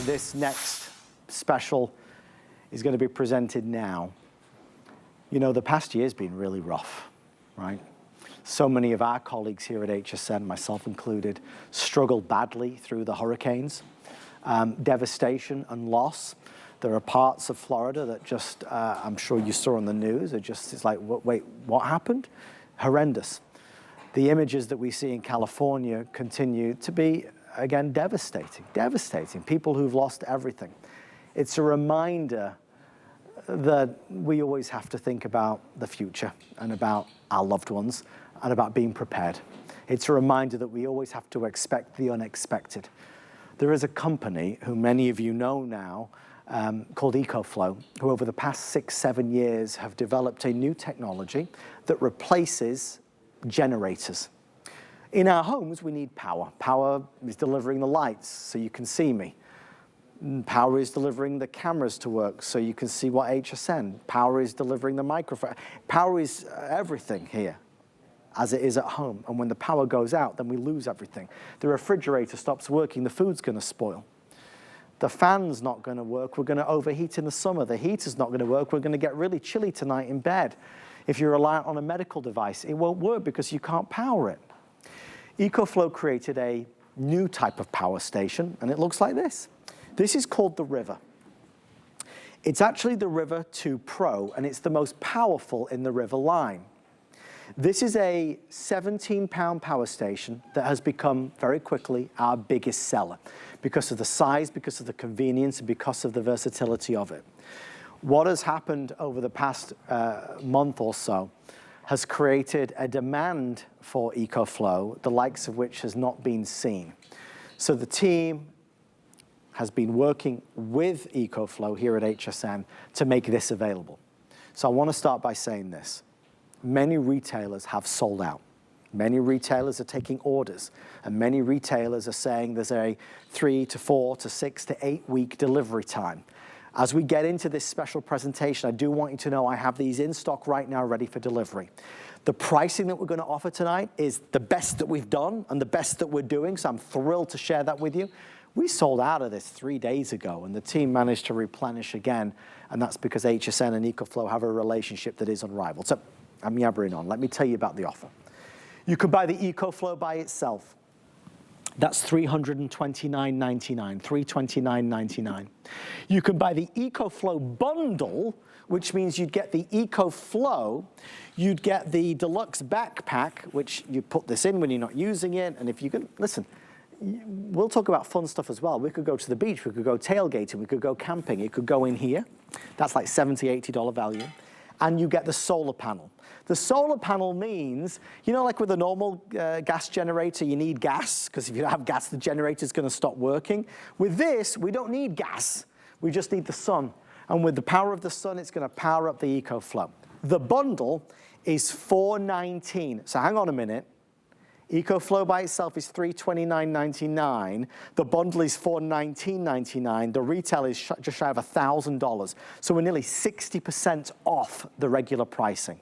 this next special is going to be presented now. You know, the past year's been really rough, right? So many of our colleagues here at HSN, myself included, struggled badly through the hurricanes. Devastation and loss. There are parts of Florida that just, I'm sure you saw on the news, it's like, wait, what happened? Horrendous. The images that we see in California continue to be, again, devastating. People who've lost everything. It's a reminder that we always have to think about the future and about our loved ones and about being prepared. It's a reminder that we always have to expect the unexpected. There is a company who many of you know now called EcoFlow, who over the past 6-7 years have developed a new technology that replaces generators. In our homes, we need power. Power is delivering the lights so you can see me. Power is delivering the cameras to work so you can see what HSN. Power is delivering the microphone. Power is everything here, as it is at home. And when the power goes out, then we lose everything. The refrigerator stops working, the food's gonna spoil. The fan's not gonna work, we're gonna overheat in the summer. The heater's not gonna work, we're gonna get really chilly tonight in bed. If you're reliant on a medical device, it won't work because you can't power it. EcoFlow created a new type of power station, and it looks like this. This is called the River. It's actually the River 2 Pro, and it's the most powerful in the River line. This is a 17-pound power station that has become very quickly our biggest seller because of the size, because of the convenience, and because of the versatility of it. What has happened over the past month or so has created a demand for EcoFlow, the likes of which has not been seen. So the team has been working with EcoFlow here at HSN to make this available. So I want to start by saying this. Many retailers have sold out. Many retailers are taking orders, and many retailers are saying there's a 3 to 4 to 6 to 8 week delivery time. As we get into this special presentation, I do want you to know I have these in stock right now ready for delivery. The pricing that we're going to offer tonight is the best that we've done and the best that we're doing, so I'm thrilled to share that with you. We sold out of this 3 days ago, and the team managed to replenish again, and that's because HSN and EcoFlow have a relationship that is unrivaled. So I'm yabbering on. Let me tell you about the offer. You could buy the EcoFlow by itself. That's $329.99, $329.99. You can buy the EcoFlow bundle, which means you'd get the EcoFlow, you'd get the deluxe backpack, which you put this in when you're not using it, and if you can, listen, we'll talk about fun stuff as well. We could go to the beach, we could go tailgating, we could go camping, it could go in here. That's like $70, $80 value. And you get the solar panel. The solar panel means, you know, like with a normal gas generator, you need gas, because if you don't have gas, the generator's gonna stop working. With this, we don't need gas, we just need the sun. And with the power of the sun, it's gonna power up the EcoFlow. The bundle is $419. So hang on a minute. EcoFlow by itself is $329.99. The bundle is $419.99. The retail is just shy of $1,000. So we're nearly 60% off the regular pricing.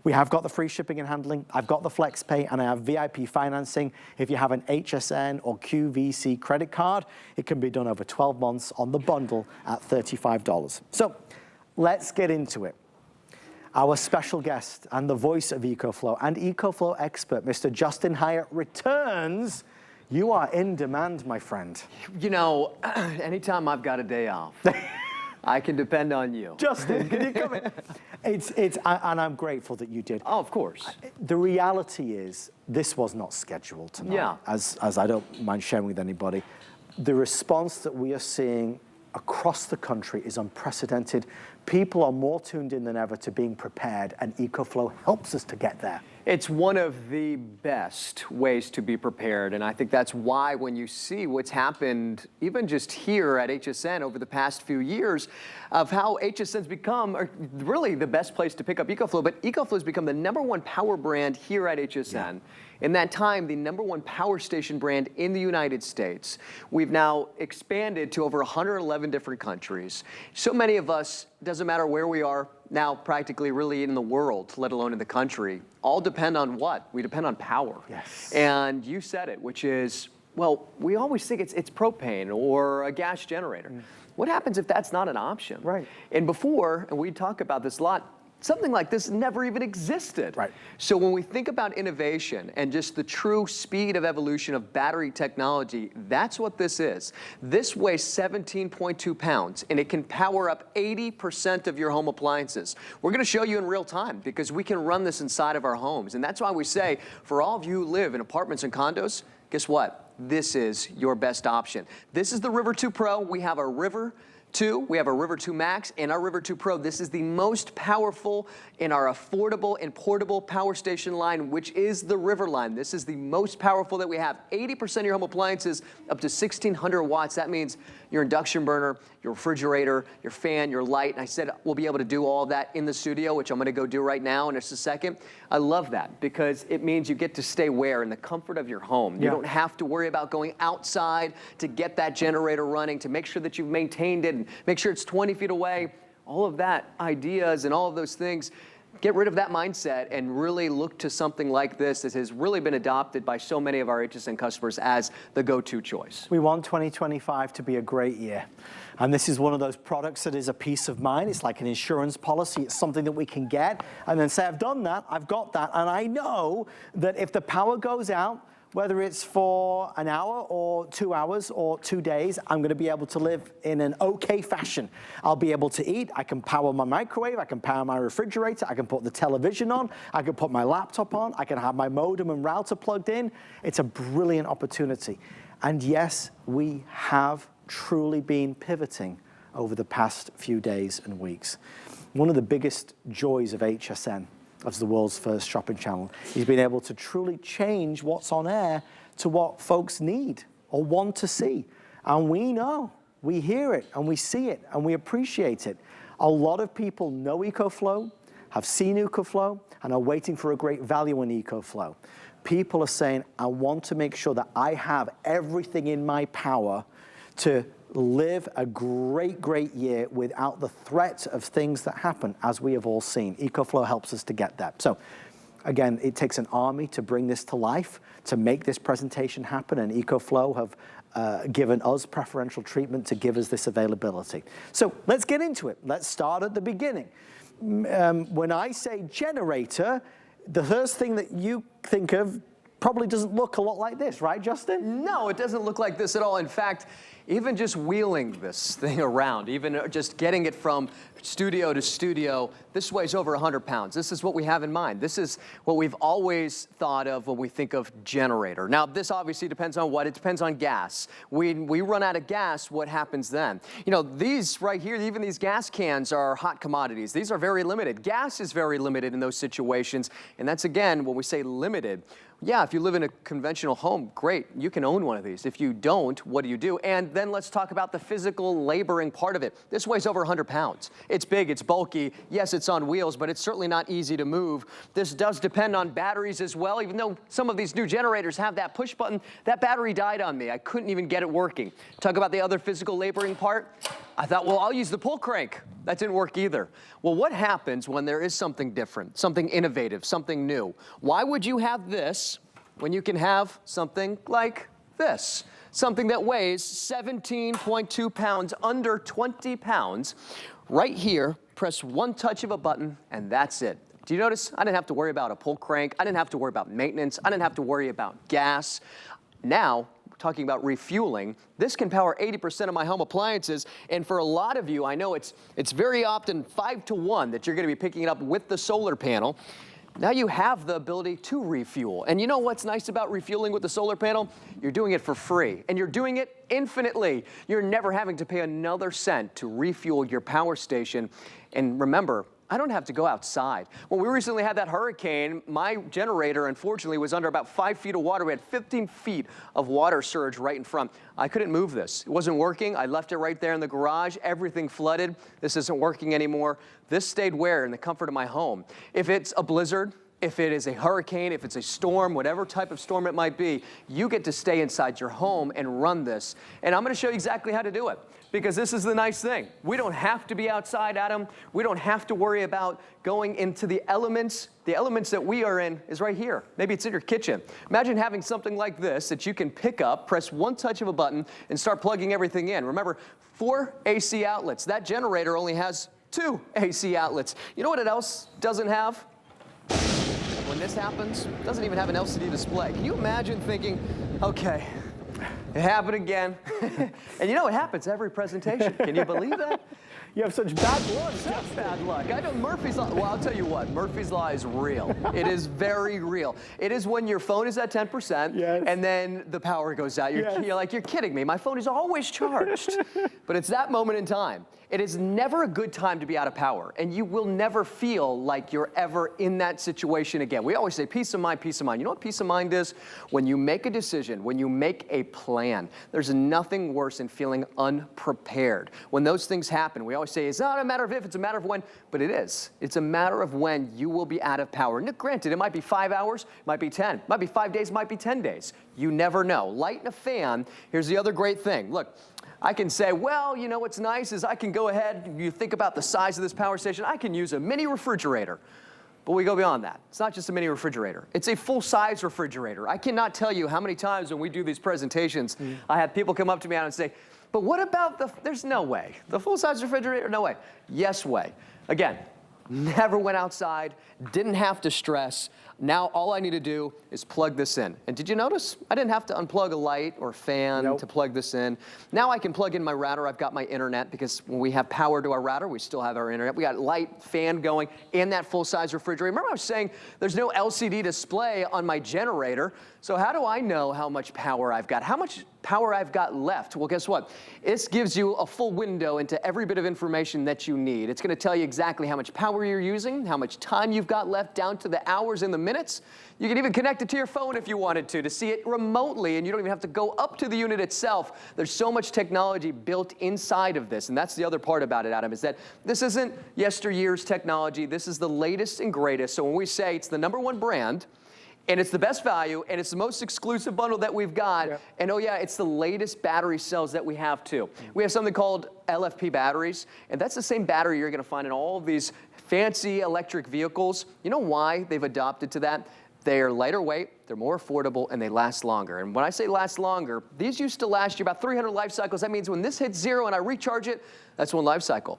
We have got the free shipping and handling. I've got the flex pay, and I have VIP financing. If you have an HSN or QVC credit card, it can be done over 12 months on the bundle at $35. So let's get into it. Our special guest and the voice of EcoFlow and EcoFlow expert, Mr. Justin Hyatt, returns. You are in demand, my friend. You know, anytime I've got a day off, I can depend on you. Justin, can you come in? And I'm grateful that you did. Oh, of course. The reality is, this was not scheduled tonight, yeah. as I don't mind sharing with anybody. The response that we are seeing across the country is unprecedented. People are more tuned in than ever to being prepared, and EcoFlow helps us to get there. It's one of the best ways to be prepared, and I think that's why when you see what's happened, even just here at HSN over the past few years, of how HSN's become really the best place to pick up EcoFlow, but EcoFlow's become the #1 power brand here at HSN. Yeah. In that time, the #1 power station brand in the United States. We've now expanded to over 111 different countries. So many of us, doesn't matter where we are now, practically really in the world, let alone in the country, all depend on what? We depend on power. Yes. And you said it, which is Well, we always think it's propane or a gas generator. What happens if that's not an option? Right. And before, and we talk about this a lot, something like this never even existed. Right. So when we think about innovation and just the true speed of evolution of battery technology, that's what this is. This weighs 17.2 pounds, and it can power up 80% of your home appliances. We're going to show you in real time because we can run this inside of our homes. And that's why we say, for all of you who live in apartments and condos, guess what? This is your best option. This is the River 2 Pro. We have a River 2, we have our River 2 Max and our River 2 Pro. This is the most powerful in our affordable and portable power station line, which is the River line. This is the most powerful that we have. 80% of your home appliances up to 1,600 watts. That means your induction burner, your refrigerator, your fan, your light. And I said we'll be able to do all of that in the studio, which I'm going to go do right now in just a second. I love that because it means you get to stay where? In the comfort of your home. You don't have to worry about going outside to get that generator running, to make sure that you've maintained it and make sure it's 20 feet away. All of that ideas and all of those things. Get rid of that mindset and really look to something like this that has really been adopted by so many of our HSN customers as the go-to choice. We want 2025 to be a great year. And this is one of those products that is a peace of mind. It's like an insurance policy. It's something that we can get and then say, I've done that, I've got that. And I know that if the power goes out, whether it's for an hour or 2 hours or 2 days, I'm going to be able to live in an okay fashion. I'll be able to eat. I can power my microwave. I can power my refrigerator. I can put the television on. I can put my laptop on. I can have my modem and router plugged in. It's a brilliant opportunity. And yes, we have truly been pivoting over the past few days and weeks. One of the biggest joys of HSN, as the world's first shopping channel, he's been able to truly change what's on air to what folks need or want to see. And we know, we hear it, and we see it, and we appreciate it. A lot of people know EcoFlow, have seen EcoFlow, and are waiting for a great value in EcoFlow. People are saying, I want to make sure that I have everything in my power to live a great, great year without the threat of things that happen, as we have all seen. EcoFlow helps us to get that. So again, it takes an army to bring this to life, to make this presentation happen, and EcoFlow have given us preferential treatment to give us this availability. So let's get into it. Let's start at the beginning. When I say generator, the first thing that you think of probably doesn't look a lot like this, right, Justin? No, it doesn't look like this at all. In fact, even just wheeling this thing around, even just getting it from studio to studio, this weighs over 100 pounds. This is what we have in mind. This is what we've always thought of when we think of generator. Now, this obviously depends on what? It depends on gas. When we run out of gas, what happens then? You know, these right here, even these gas cans are hot commodities. These are very limited. Gas is very limited in those situations. And that's, again, when we say limited, yeah, if you live in a conventional home, great, you can own one of these. If you don't, what do you do? And then let's talk about the physical laboring part of it. This weighs over 100 pounds. It's big, it's bulky. Yes, it's on wheels, but it's certainly not easy to move. This does depend on batteries as well. Even though some of these new generators have that push button, that battery died on me. I couldn't even get it working. Talk about the other physical laboring part. I thought, well, I'll use the pull crank. That didn't work either. Well, what happens when there is something different, something innovative, something new? Why would you have this when you can have something like this? Something that weighs 17.2 pounds, under 20 pounds. Right here, press one touch of a button, and that's it. Do you notice? I didn't have to worry about a pull crank. I didn't have to worry about maintenance. I didn't have to worry about gas. Now, talking about refueling, this can power 80% of my home appliances. And for a lot of you, I know it's very often 5 to 1 that you're going to be picking it up with the solar panel. Now you have the ability to refuel. And you know what's nice about refueling with the solar panel? You're doing it for free, and you're doing it infinitely. You're never having to pay another cent to refuel your power station. And remember, I don't have to go outside. When we recently had that hurricane, my generator, unfortunately, was under about 5 feet of water. We had 15 feet of water surge right in front. I couldn't move this. It wasn't working. I left it right there in the garage. Everything flooded. This isn't working anymore. This stayed where? In the comfort of my home. If it's a blizzard, if it is a hurricane, if it's a storm, whatever type of storm it might be, you get to stay inside your home and run this. And I'm going to show you exactly how to do it. because this is the nice thing. We don't have to be outside, Adam. We don't have to worry about going into the elements. The elements that we are in is right here. Maybe it's in your kitchen. Imagine having something like this that you can pick up, press one touch of a button, and start plugging everything in. Remember, 4 AC outlets. That generator only has 2 AC outlets. You know what it else doesn't have? When this happens, it doesn't even have an LCD display. Can you imagine thinking, okay, it happened again. And you know, it happens every presentation. Can you believe that? You have such bad luck. Such bad luck. I know Murphy's Law. Well, I'll tell you what, Murphy's Law is real. It is very real. It is when your phone is at 10%, yes, and then the power goes out. You're like, you're kidding me. My phone is always charged. But it's that moment in time. It is never a good time to be out of power, and you will never feel like you're ever in that situation again. We always say peace of mind, peace of mind. You know what peace of mind is? When you make a decision, when you make a plan, there's nothing worse than feeling unprepared. When those things happen, we always say it's not a matter of if, it's a matter of when, but it is. It's a matter of when you will be out of power. And granted, it might be 5 hours, it might be 10, it might be 5 days, it might be 10 days. You never know. Lighting a fan, here's the other great thing. Look, I can say, well, you know what's nice is I can go ahead, you think about the size of this power station, I can use a mini refrigerator. But we go beyond that. It's not just a mini refrigerator. It's a full-size refrigerator. I cannot tell you how many times when we do these presentations, I have people come up to me and say, but what about there's no way. The full-size refrigerator, no way. Yes way. Again, never went outside, didn't have to stress. Now all I need to do is plug this in. And did you notice? I didn't have to unplug a light or fan to plug this in. Now I can plug in my router. I've got my internet because when we have power to our router, we still have our internet. We got light, fan going, and that full-size refrigerator. Remember I was saying there's no LCD display on my generator. So how do I know how much power I've got? How much power I've got left? Well, guess what? This gives you a full window into every bit of information that you need. It's going to tell you exactly how much power you're using, how much time you've got left, down to the hours and the minutes. You can even connect it to your phone if you wanted to see it remotely, and you don't even have to go up to the unit itself. There's so much technology built inside of this, and that's the other part about it, Adam, is that this isn't yesteryear's technology. This is the latest and greatest. So when we say it's the #1 brand, and it's the best value, and it's the most exclusive bundle that we've got. Yep. And oh yeah, it's the latest battery cells that we have too. We have something called LFP batteries, and that's the same battery you're gonna find in all of these fancy electric vehicles. You know why they've adopted to that? They're lighter weight, they're more affordable, and they last longer. And when I say last longer, these used to last you about 300 life cycles. That means when this hits 0 and I recharge it, that's 1 life cycle.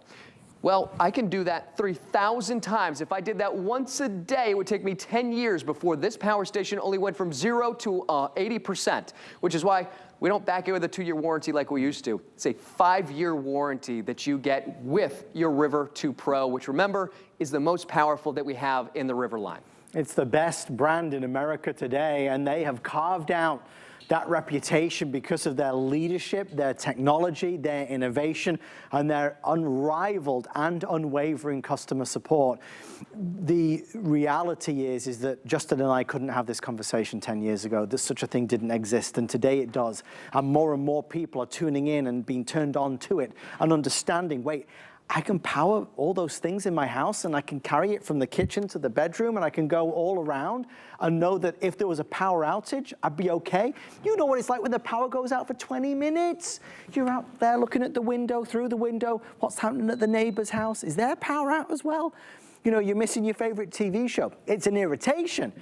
Well, I can do that 3,000 times. If I did that once a day, it would take me 10 years before this power station only went from 0 to 80%, which is why we don't back it with a 2-year warranty like we used to. It's a 5-year warranty that you get with your River 2 Pro, which remember is the most powerful that we have in the River line. It's the best brand in America today, and they have carved out that reputation because of their leadership, their technology, their innovation, and their unrivaled and unwavering customer support. The reality is that Justin and I couldn't have this conversation 10 years ago. Such a thing didn't exist, and today it does. And more people are tuning in and being turned on to it and understanding, wait, I can power all those things in my house, and I can carry it from the kitchen to the bedroom, and I can go all around and know that if there was a power outage, I'd be okay. You know what it's like when the power goes out for 20 minutes. You're out there looking at the window, through the window, what's happening at the neighbor's house? Is their power out as well? You know, you're missing your favorite TV show. It's an irritation.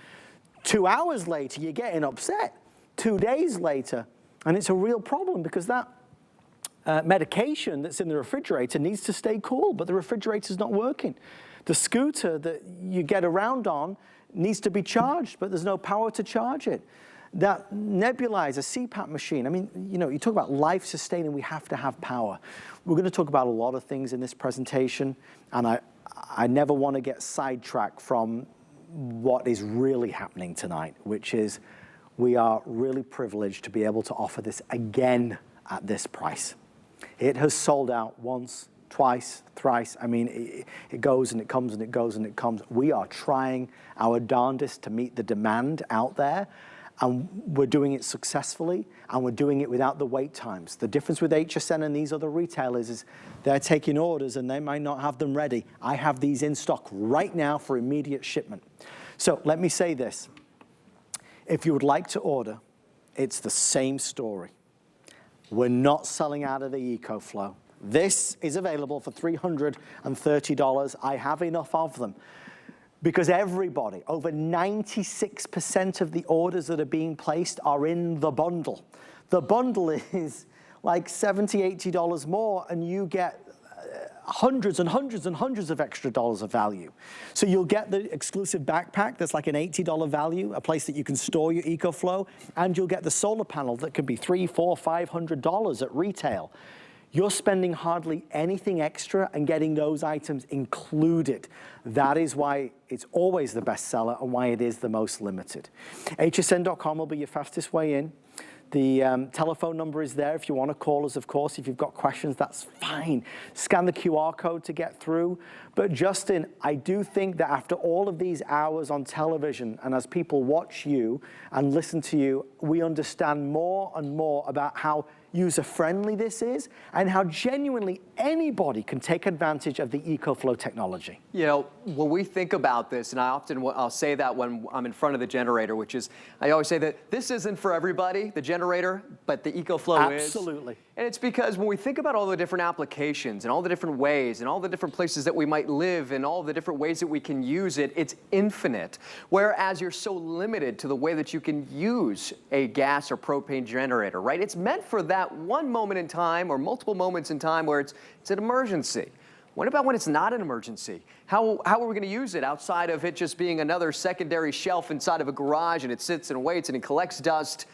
2 hours later, you're getting upset. 2 days later, and it's a real problem because that medication that's in the refrigerator needs to stay cool, but the refrigerator's not working. The scooter that you get around on needs to be charged, but there's no power to charge it. That nebulizer, CPAP machine, I mean, you know, you talk about life-sustaining, we have to have power. We're going to talk about a lot of things in this presentation, and I never want to get sidetracked from what is really happening tonight, which is we are really privileged to be able to offer this again at this price. It has sold out once, twice, thrice. I mean, it goes and it comes and it goes and it comes. We are trying our darndest to meet the demand out there, and we're doing it successfully, and we're doing it without the wait times. The difference with HSN and these other retailers is they're taking orders and they might not have them ready. I have these in stock right now for immediate shipment. So let me say this. If you would like to order, it's the same story. We're not selling out of the EcoFlow. This is available for $330. I have enough of them. Because everybody, over 96% of the orders that are being placed are in the bundle. The bundle is like $70, $80 more, and you get hundreds and hundreds and hundreds of extra dollars of value. So you'll get the exclusive backpack that's like an $80 value, a place that you can store your EcoFlow, and you'll get the solar panel that could be $300, $400, $500 at retail. You're spending hardly anything extra and getting those items included. That is why it's always the best seller and why it is the most limited. hsn.com will be your fastest way in. The telephone number is there if you want to call us, of course. If you've got questions, that's fine. Scan the QR code to get through. But Justin, I do think that after all of these hours on television, and as people watch you and listen to you, we understand more and more about how user-friendly this is and how genuinely anybody can take advantage of the EcoFlow technology. You know, when we think about this, and I'll say that when I'm in front of the generator, which is, I always say that this isn't for everybody, the generator, but the EcoFlow is. Absolutely. And it's because when we think about all the different applications and all the different ways and all the different places that we might live and all the different ways that we can use it, it's infinite. Whereas you're so limited to the way that you can use a gas or propane generator, right? It's meant for that one moment in time or multiple moments in time where it's an emergency. What about when it's not an emergency? How are we going to use it outside of it just being another secondary shelf inside of a garage and it sits and waits and it collects dust?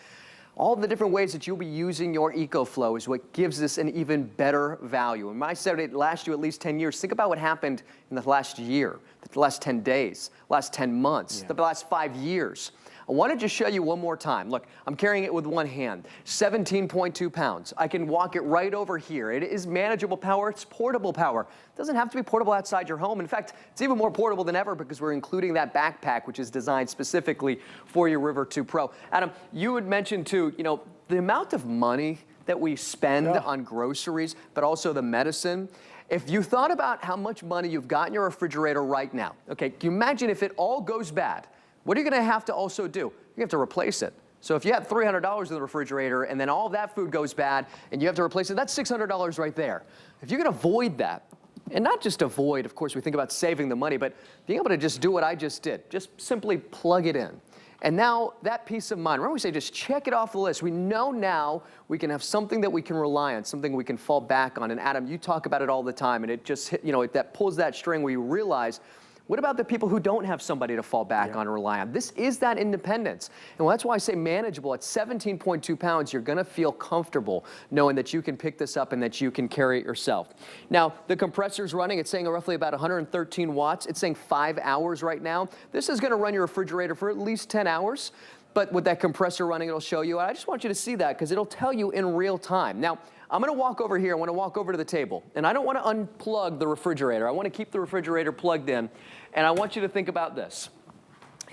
All the different ways that you'll be using your EcoFlow is what gives this an even better value. And I said it last year, at least 10 years. Think about what happened in the last year, the last 10 days, last 10 months, the last 5 years. I want to just show you one more time. Look, I'm carrying it with one hand, 17.2 pounds. I can walk it right over here. It is manageable power. It's portable power. It doesn't have to be portable outside your home. In fact, it's even more portable than ever because we're including that backpack, which is designed specifically for your River 2 Pro. Adam, you had mentioned too, you know, the amount of money that we spend on groceries, but also the medicine. If you thought about how much money you've got in your refrigerator right now, okay, can you imagine if it all goes bad? What are you going to have to also do? You have to replace it. So if you have $300 in the refrigerator and then all that food goes bad and you have to replace it, that's $600 right there. If you can avoid that, and not just avoid, of course, we think about saving the money, but being able to just do what I just did, just simply plug it in. And now that peace of mind, remember we say just check it off the list. We know now we can have something that we can rely on, something we can fall back on. And Adam, you talk about it all the time, and it just, you know, that pulls that string where you realize, what about the people who don't have somebody to fall back on and rely on? This is that independence. And that's why I say manageable. At 17.2 pounds, you're going to feel comfortable knowing that you can pick this up and that you can carry it yourself. Now, the compressor's running. It's saying roughly about 113 watts. It's saying 5 hours right now. This is going to run your refrigerator for at least 10 hours. But with that compressor running, it'll show you. I just want you to see that because it'll tell you in real time. Now, I'm going to walk over here. I want to walk over to the table. And I don't want to unplug the refrigerator. I want to keep the refrigerator plugged in. And I want you to think about this.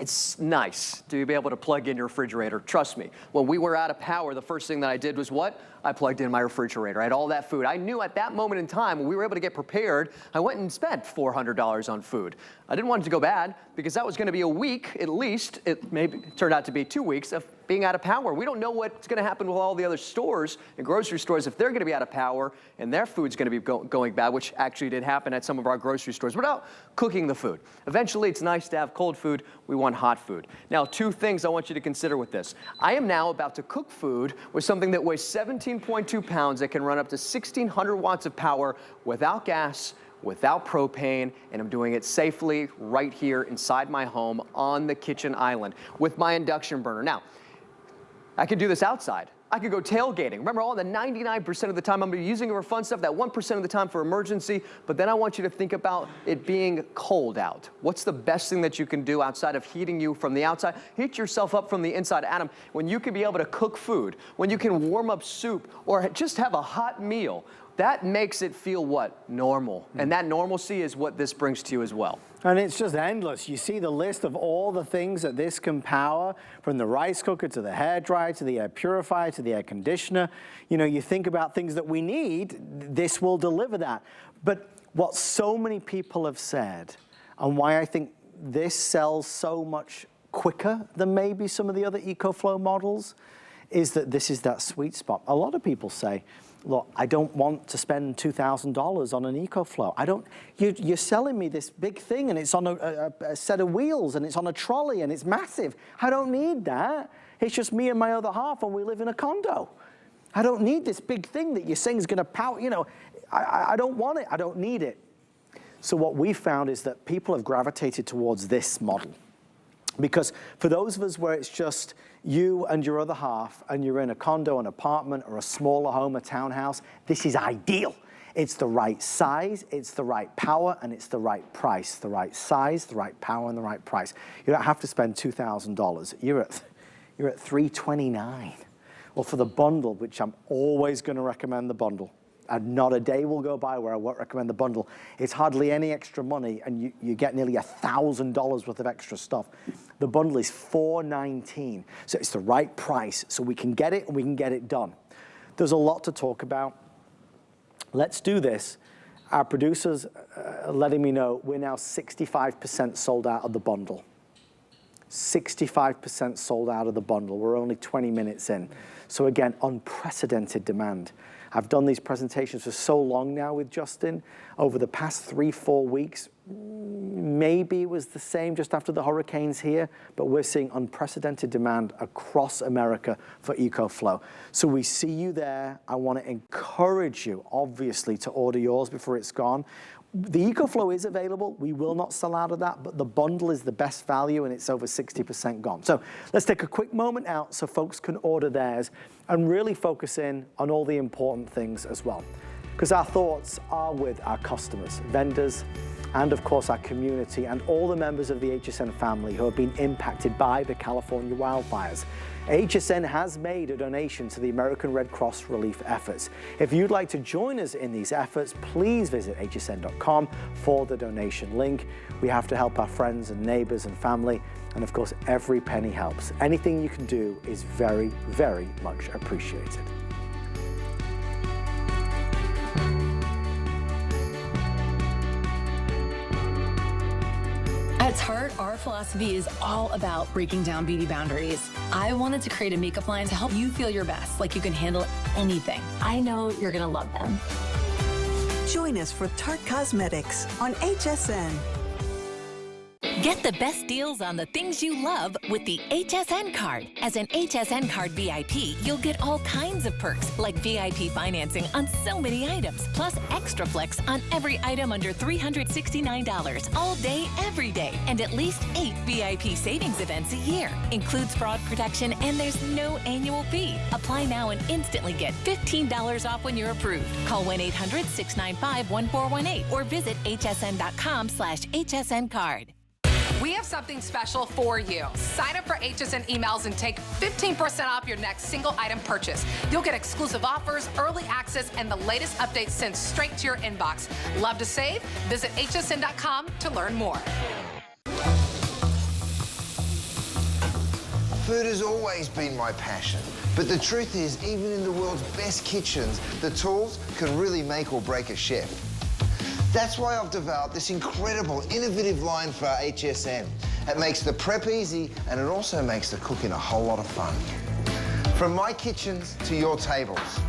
It's nice to be able to plug in your refrigerator. Trust me, when we were out of power, the first thing that I did was what? I plugged in my refrigerator. I had all that food. I knew at that moment in time when we were able to get prepared, I went and spent $400 on food. I didn't want it to go bad because that was going to be a week at least. It maybe turned out to be 2 weeks of being out of power. We don't know what's going to happen with all the other stores and grocery stores if they're going to be out of power and their food's going to be going bad, which actually did happen at some of our grocery stores without cooking the food. Eventually, it's nice to have cold food. We want hot food. Now, 2 things I want you to consider with this. I am now about to cook food with something that weighs 17.2 pounds that can run up to 1,600 watts of power without gas, without propane, and I'm doing it safely right here inside my home on the kitchen island with my induction burner. Now, I could do this outside. I could go tailgating. Remember, all the 99% of the time I'm going to be using it for fun stuff, that 1% of the time for emergency, but then I want you to think about it being cold out. What's the best thing that you can do outside of heating you from the outside? Heat yourself up from the inside. Adam, when you can be able to cook food, when you can warm up soup, or just have a hot meal, that makes it feel what? Normal. And that normalcy is what this brings to you as well. And it's just endless. You see the list of all the things that this can power, from the rice cooker to the hairdryer to the air purifier to the air conditioner. You know, you think about things that we need, this will deliver that. But what so many people have said, and why I think this sells so much quicker than maybe some of the other EcoFlow models, is that this is that sweet spot. A lot of people say, look, I don't want to spend $2,000 on an EcoFlow. You're selling me this big thing and it's on a set of wheels and it's on a trolley and it's massive. I don't need that. It's just me and my other half and we live in a condo. I don't need this big thing that you're saying is going to power, you know, I don't want it, I don't need it. So what we found is that people have gravitated towards this model. Because for those of us where it's just you and your other half and you're in a condo, an apartment, or a smaller home, a townhouse, this is ideal. It's the right size, it's the right power, and it's the right price. The right size, the right power, and the right price. You don't have to spend $2,000. You're at $329. Well, for the bundle, which I'm always going to recommend the bundle, and not a day will go by where I won't recommend the bundle. It's hardly any extra money, and you get nearly $1,000 worth of extra stuff. The bundle is $419, so it's the right price, so we can get it and we can get it done. There's a lot to talk about. Let's do this. Our producers are letting me know we're now 65% sold out of the bundle. 65% sold out of the bundle. We're only 20 minutes in. So again, unprecedented demand. I've done these presentations for so long now with Justin. Over the past 3-4 weeks, maybe it was the same just after the hurricanes here, but we're seeing unprecedented demand across America for EcoFlow. So we see you there. I want to encourage you, obviously, to order yours before it's gone. The EcoFlow is available. We will not sell out of that, but the bundle is the best value and it's over 60% gone. So let's take a quick moment out so folks can order theirs and really focus in on all the important things as well. Because our thoughts are with our customers, vendors, and of course our community and all the members of the HSN family who have been impacted by the California wildfires. HSN has made a donation to the American Red Cross relief efforts. If you'd like to join us in these efforts, please visit hsn.com for the donation link. We have to help our friends and neighbors and family, and of course, every penny helps. Anything you can do is very, very much appreciated. At Tarte, our philosophy is all about breaking down beauty boundaries. I wanted to create a makeup line to help you feel your best, like you can handle anything. I know you're gonna love them. Join us for Tarte Cosmetics on HSN. Get the best deals on the things you love with the HSN card. As an HSN card VIP, you'll get all kinds of perks like VIP financing on so many items, plus extra flex on every item under $369 all day, every day, and at least 8 VIP savings events a year. Includes fraud protection and there's no annual fee. Apply now and instantly get $15 off when you're approved. Call 1-800-695-1418 or visit hsn.com/HSN card. We have something special for you. Sign up for HSN emails and take 15% off your next single item purchase. You'll get exclusive offers, early access, and the latest updates sent straight to your inbox. Love to save? Visit hsn.com to learn more. Food has always been my passion, but the truth is, even in the world's best kitchens, the tools can really make or break a chef. That's why I've developed this incredible, innovative line for HSN. It makes the prep easy, and it also makes the cooking a whole lot of fun. From my kitchens to your tables.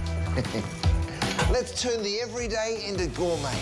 Let's turn the everyday into gourmet.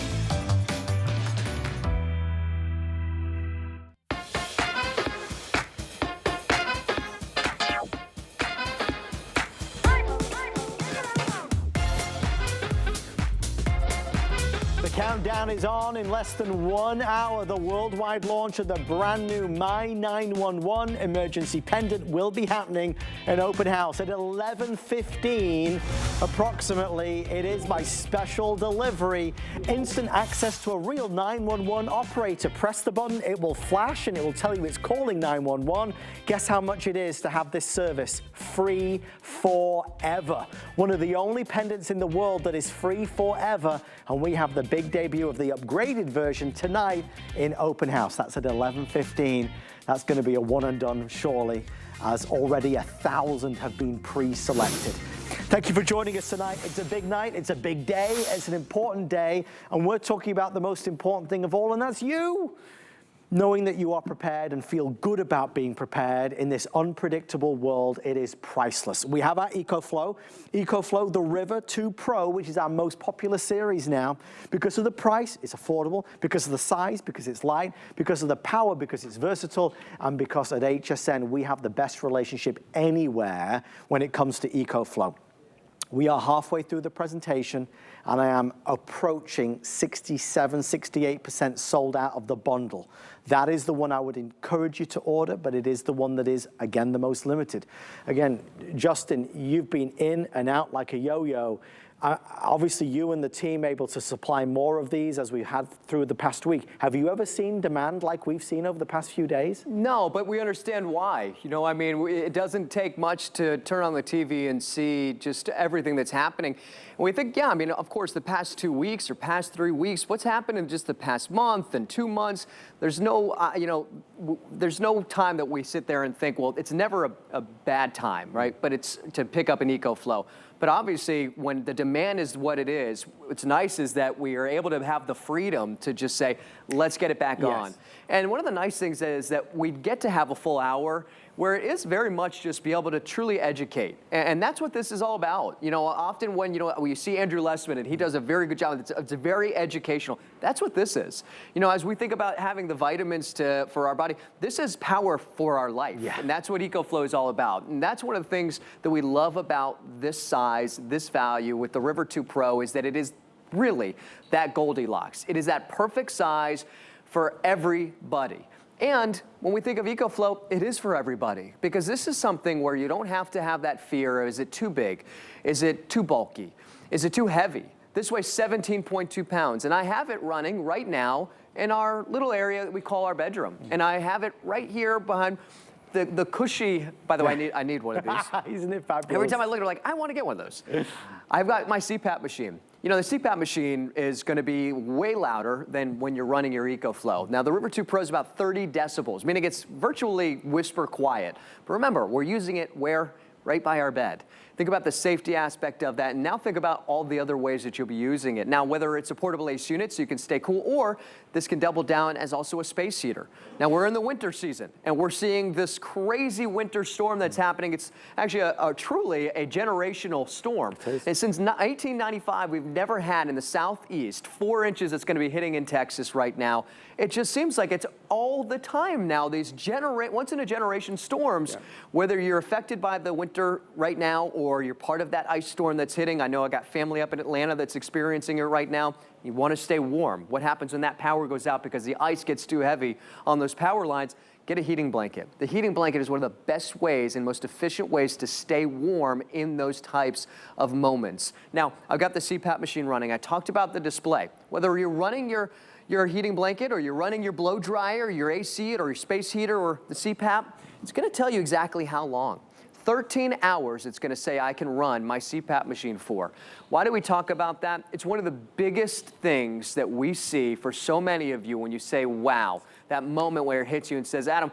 Countdown is on. In less than 1 hour, the worldwide launch of the brand new My 911 emergency pendant will be happening in Open House at 11:15 approximately. It is my special delivery. Instant access to a real 911 operator. Press the button, it will flash and it will tell you it's calling 911. Guess how much it is to have this service? Free forever. One of the only pendants in the world that is free forever, and we have the big debut of the upgraded version tonight in Open House. That's at 11:15. That's going to be a one and done, surely, as already 1,000 have been pre-selected. Thank you for joining us tonight. It's a big night, it's a big day, it's an important day, and we're talking about the most important thing of all, and that's you. knowing that you are prepared and feel good about being prepared in this unpredictable world, it is priceless. We have our EcoFlow the River 2 Pro, which is our most popular series now. Because of the price, it's affordable. Because of the size, because it's light. Because of the power, because it's versatile. And because at HSN, we have the best relationship anywhere when it comes to EcoFlow. We are halfway through the presentation, and I am approaching 67, 68% sold out of the bundle. That is the one I would encourage you to order, but it is the one that is, again, the most limited. Again, Justin, you've been in and out like a yo-yo. Obviously, you and the team able to supply more of these as we've had through the past week. Have you ever seen demand like we've seen over the past few days? No, but we understand why. You know, I mean, it doesn't take much to turn on the TV and see just everything that's happening. And we think, yeah, I mean, of course, the past 2 weeks or past 3 weeks, what's happened in just the past month and 2 months, there's no, there's no time that we sit there and think, well, it's never a bad time, right? But it's to pick up an EcoFlow. But obviously, when the demand is what it is, what's nice is that we are able to have the freedom to just say, let's get it back on. And one of the nice things is that we get to have a full hour where it is very much just be able to truly educate. And that's what this is all about. You know, often when, you see Andrew Lessman, and he does a very good job, it's very educational. That's what this is. You know, as we think about having the vitamins for our body, this is power for our life. Yeah. And that's what EcoFlow is all about. And that's one of the things that we love about this size, this value with the River 2 Pro is that it is really that Goldilocks. It is that perfect size for everybody. And when we think of EcoFlow, it is for everybody, because this is something where you don't have to have that fear. Is it too big? Is it too bulky? Is it too heavy? This weighs 17.2 pounds, and I have it running right now in our little area that we call our bedroom. And I have it right here behind the cushy, by the way, I need one of these. Isn't it fabulous? Every time I look at it, I'm like, I want to get one of those. I've got my CPAP machine. You know, the CPAP machine is going to be way louder than when you're running your EcoFlow. Now, the River 2 Pro is about 30 decibels, meaning it's virtually whisper quiet. But remember, we're using it where? Right by our bed. Think about the safety aspect of that, and now think about all the other ways that you'll be using it. Now, whether it's a portable AC unit so you can stay cool, or this can double down as also a space heater. Now, we're in the winter season, and we're seeing this crazy winter storm that's happening. It's actually truly a generational storm. And since 1895, we've never had in the southeast 4 inches that's going to be hitting in Texas right now. It just seems like it's all the time now, these once-in-a-generation storms, whether you're affected by the winter right now or you're part of that ice storm that's hitting. I know I got family up in Atlanta that's experiencing it right now. You want to stay warm. What happens when that power goes out because the ice gets too heavy on those power lines? Get a heating blanket. The heating blanket is one of the best ways and most efficient ways to stay warm in those types of moments. Now, I've got the CPAP machine running. I talked about the display. Whether you're running your heating blanket or you're running your blow dryer, your AC or your space heater or the CPAP, it's going to tell you exactly how long. 13 hours it's going to say I can run my CPAP machine for. Why do we talk about that? It's one of the biggest things that we see for so many of you when you say, wow, that moment where it hits you and says, Adam,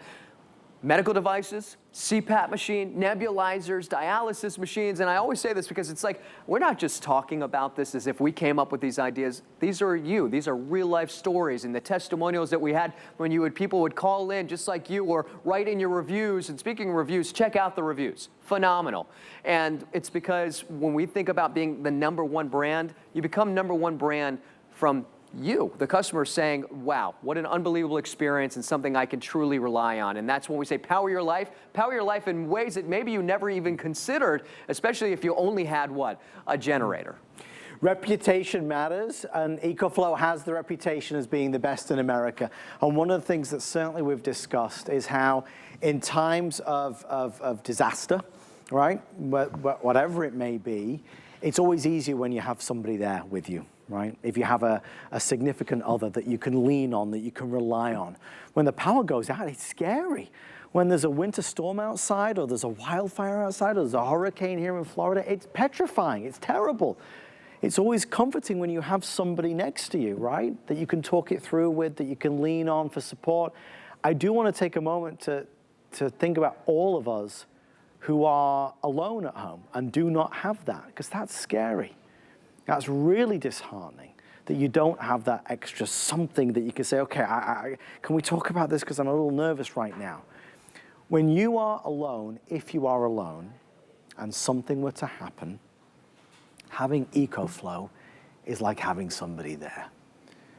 medical devices, CPAP machine, nebulizers, dialysis machines, and I always say this because it's like, we're not just talking about this as if we came up with these ideas. These are these are real life stories, and the testimonials that we had when people would call in just like you or write in your reviews. And speaking of reviews, check out the reviews. Phenomenal. And it's because when we think about being the #1 brand, you become #1 brand from you, the customer, saying, wow, what an unbelievable experience and something I can truly rely on. And that's when we say power your life in ways that maybe you never even considered, especially if you only had what? A generator. Reputation matters, and EcoFlow has the reputation as being the best in America. And one of the things that certainly we've discussed is how in times of disaster, right, whatever it may be, it's always easier when you have somebody there with you. Right? If you have a significant other that you can lean on, that you can rely on. When the power goes out, it's scary. When there's a winter storm outside, or there's a wildfire outside, or there's a hurricane here in Florida, it's petrifying, it's terrible. It's always comforting when you have somebody next to you, right? That you can talk it through with, that you can lean on for support. I do want to take a moment to think about all of us who are alone at home and do not have that, because that's scary. That's really disheartening. that you don't have that extra something that you can say, okay, can we talk about this because I'm a little nervous right now. When you are alone, if you are alone, and something were to happen, having EcoFlow is like having somebody there.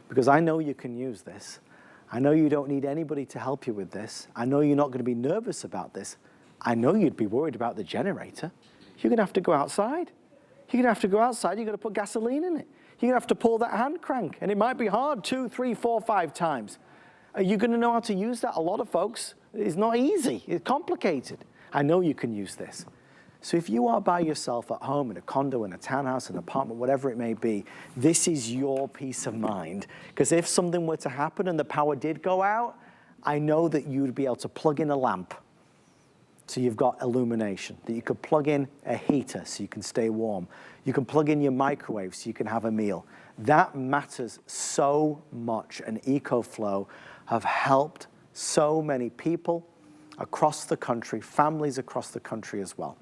Because I know you can use this. I know you don't need anybody to help you with this. I know you're not going to be nervous about this. I know you'd be worried about the generator. You're going to have to go outside. You're going to have to go outside. You're going to put gasoline in it. You're going to have to pull that hand crank. And it might be hard 2, 3, 4, 5 times. Are you going to know how to use that? A lot of folks, it's not easy. It's complicated. I know you can use this. So if you are by yourself at home in a condo, in a townhouse, an apartment, whatever it may be, this is your peace of mind. Because if something were to happen and the power did go out, I know that you'd be able to plug in a lamp so you've got illumination, that you could plug in a heater so you can stay warm. You can plug in your microwave so you can have a meal. That matters so much, and EcoFlow have helped so many people across the country, families across the country as well.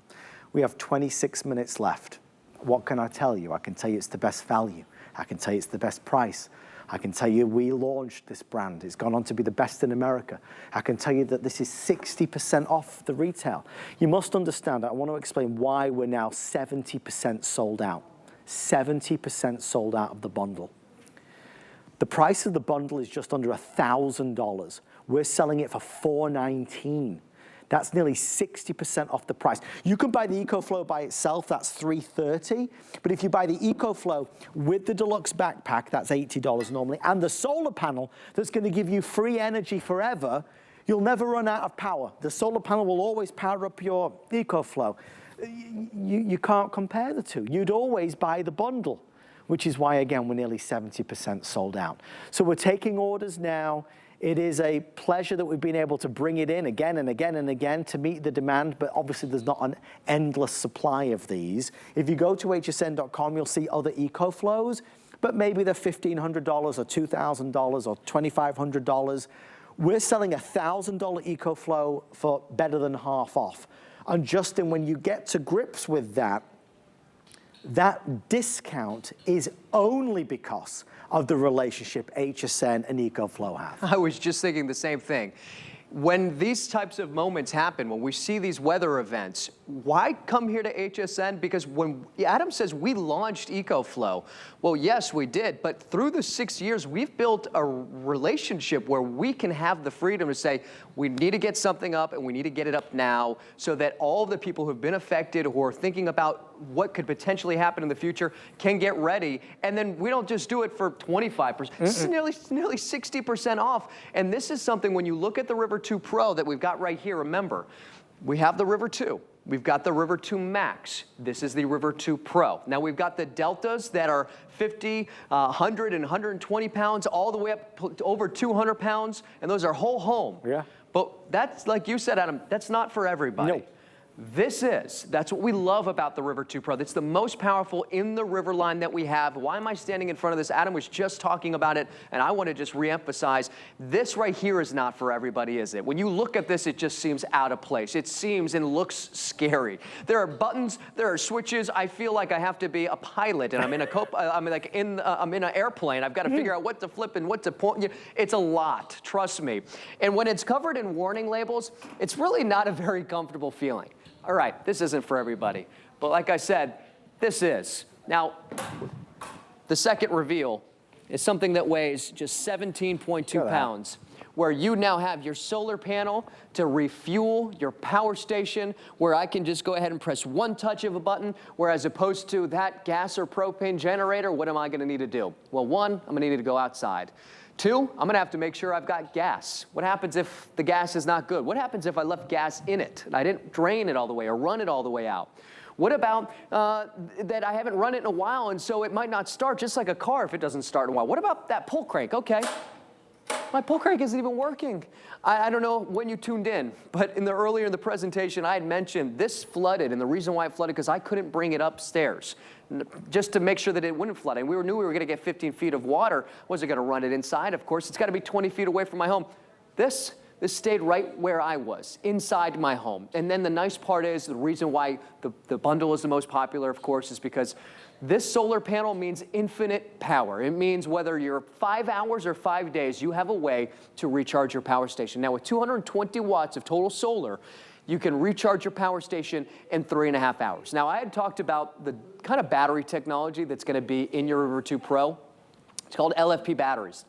We have 26 minutes left. What can I tell you? I can tell you it's the best value. I can tell you it's the best price. I can tell you we launched this brand. It's gone on to be the best in America. I can tell you that this is 60% off the retail. You must understand, I want to explain why we're now 70% sold out. 70% sold out of the bundle. The price of the bundle is just under $1,000. We're selling it for $419. That's nearly 60% off the price. You can buy the EcoFlow by itself, that's $330. But if you buy the EcoFlow with the deluxe backpack, that's $80 normally, and the solar panel that's going to give you free energy forever, you'll never run out of power. The solar panel will always power up your EcoFlow. You can't compare the two. You'd always buy the bundle, which is why, again, we're nearly 70% sold out. So we're taking orders now. It is a pleasure that we've been able to bring it in again and again and again to meet the demand, but obviously there's not an endless supply of these. If you go to hsn.com, you'll see other EcoFlows, but maybe they're $1,500 or $2,000 or $2,500. We're selling a $1,000 EcoFlow for better than half off. And Justin, when you get to grips with that, that discount is only because of the relationship HSN and EcoFlow have. I was just thinking the same thing. When these types of moments happen, when we see these weather events, why come here to HSN? Because when Adam says we launched EcoFlow, well, yes, we did, but through the 6 years, we've built a relationship where we can have the freedom to say, we need to get something up and we need to get it up now so that all of the people who've been affected or are thinking about what could potentially happen in the future can get ready. And then we don't just do it for 25%. This is nearly 60% off. And this is something, when you look at the River 2 Pro that we've got right here, remember, we have the River 2. We've got the River 2 Max. This is the River 2 Pro. Now we've got the Deltas that are 50, 100, and 120 pounds, all the way up to over 200 pounds, and those are whole home. Yeah. But that's, like you said, Adam, that's not for everybody. No. That's what we love about the River 2 Pro. It's the most powerful in the River line that we have. Why am I standing in front of this? Adam was just talking about it, and I want to just reemphasize, this right here is not for everybody, is it? When you look at this, it just seems out of place. It seems and looks scary. There are buttons, there are switches. I feel like I have to be a pilot, and I'm in an airplane. I've got to figure out what to flip and what to point. It's a lot, trust me. And when it's covered in warning labels, it's really not a very comfortable feeling. All right, this isn't for everybody. But like I said, this is. Now, the second reveal is something that weighs just 17.2 pounds, where you now have your solar panel to refuel your power station, where I can just go ahead and press one touch of a button, where as opposed to that gas or propane generator, what am I gonna need to do? Well, one, I'm gonna need to go outside. Two, I'm gonna have to make sure I've got gas. What happens if the gas is not good? What happens if I left gas in it and I didn't drain it all the way or run it all the way out? What about that I haven't run it in a while and so it might not start, just like a car if it doesn't start in a while? What about that pull crank? Okay, my pull crank isn't even working. I don't know when you tuned in, but earlier in the presentation, I had mentioned this flooded, and the reason why it flooded because I couldn't bring it upstairs, just to make sure that it wouldn't flood. And we knew we were going to get 15 feet of water. Wasn't going to run it inside, of course. It's got to be 20 feet away from my home. This stayed right where I was, inside my home. And then the nice part is, the reason why the bundle is the most popular, of course, is because This solar panel means infinite power. It means whether you're 5 hours or 5 days, you have a way to recharge your power station. Now, with 220 watts of total solar, you can recharge your power station in 3.5 hours. Now, I had talked about the kind of battery technology that's going to be in your River 2 Pro. It's called LFP batteries.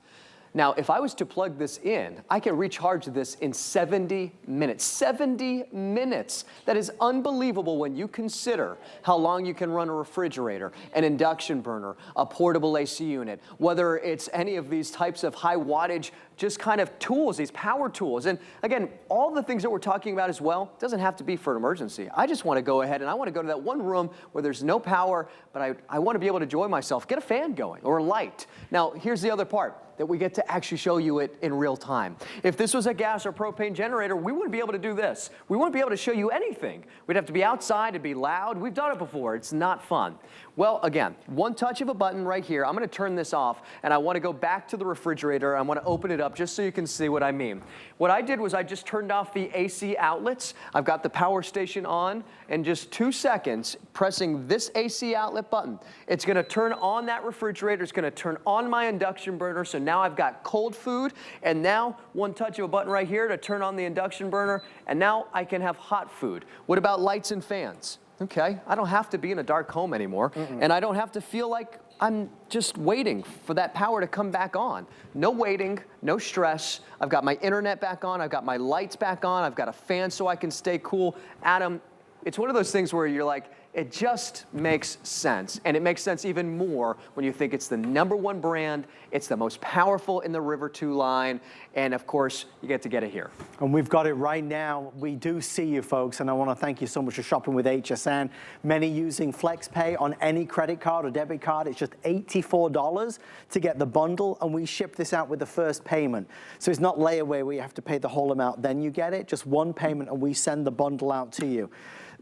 Now, if I was to plug this in, I can recharge this in 70 minutes. 70 minutes. That is unbelievable when you consider how long you can run a refrigerator, an induction burner, a portable AC unit, whether it's any of these types of high wattage, just kind of tools, these power tools. And again, all the things that we're talking about as well, doesn't have to be for an emergency. I just want to go ahead and I want to go to that one room where there's no power, but I want to be able to enjoy myself. Get a fan going or a light. Now, here's the other part, that we get to actually show you it in real time. If this was a gas or propane generator, we wouldn't be able to do this. We wouldn't be able to show you anything. We'd have to be outside, it'd be loud. We've done it before, it's not fun. Well, again, one touch of a button right here. I'm gonna turn this off and I wanna go back to the refrigerator. I wanna open it up just so you can see what I mean. What I did was I just turned off the AC outlets. I've got the power station on, and just 2 seconds, pressing this AC outlet button, it's gonna turn on that refrigerator, it's gonna turn on my induction burner, so now I've got cold food, and now one touch of a button right here to turn on the induction burner, and now I can have hot food. What about lights and fans? Okay, I don't have to be in a dark home anymore, and I don't have to feel like I'm just waiting for that power to come back on. No waiting, no stress. I've got my internet back on, I've got my lights back on, I've got a fan so I can stay cool. Adam, it's one of those things where you're like, it just makes sense. And it makes sense even more when you think it's the #1 brand, it's the most powerful in the River 2 line, and of course, you get to get it here. And we've got it right now. We do see you folks, and I want to thank you so much for shopping with HSN. Many using FlexPay on any credit card or debit card. It's just $84 to get the bundle, and we ship this out with the first payment. So it's not layaway where you have to pay the whole amount, then you get it. Just one payment, and we send the bundle out to you.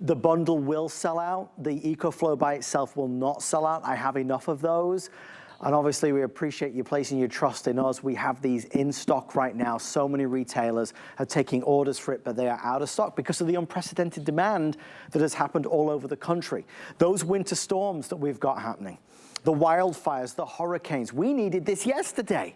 The bundle will sell out. The EcoFlow by itself will not sell out. I have enough of those. And obviously, we appreciate you placing your trust in us. We have these in stock right now. So many retailers are taking orders for it, but they are out of stock because of the unprecedented demand that has happened all over the country. Those winter storms that we've got happening, the wildfires, the hurricanes, we needed this yesterday.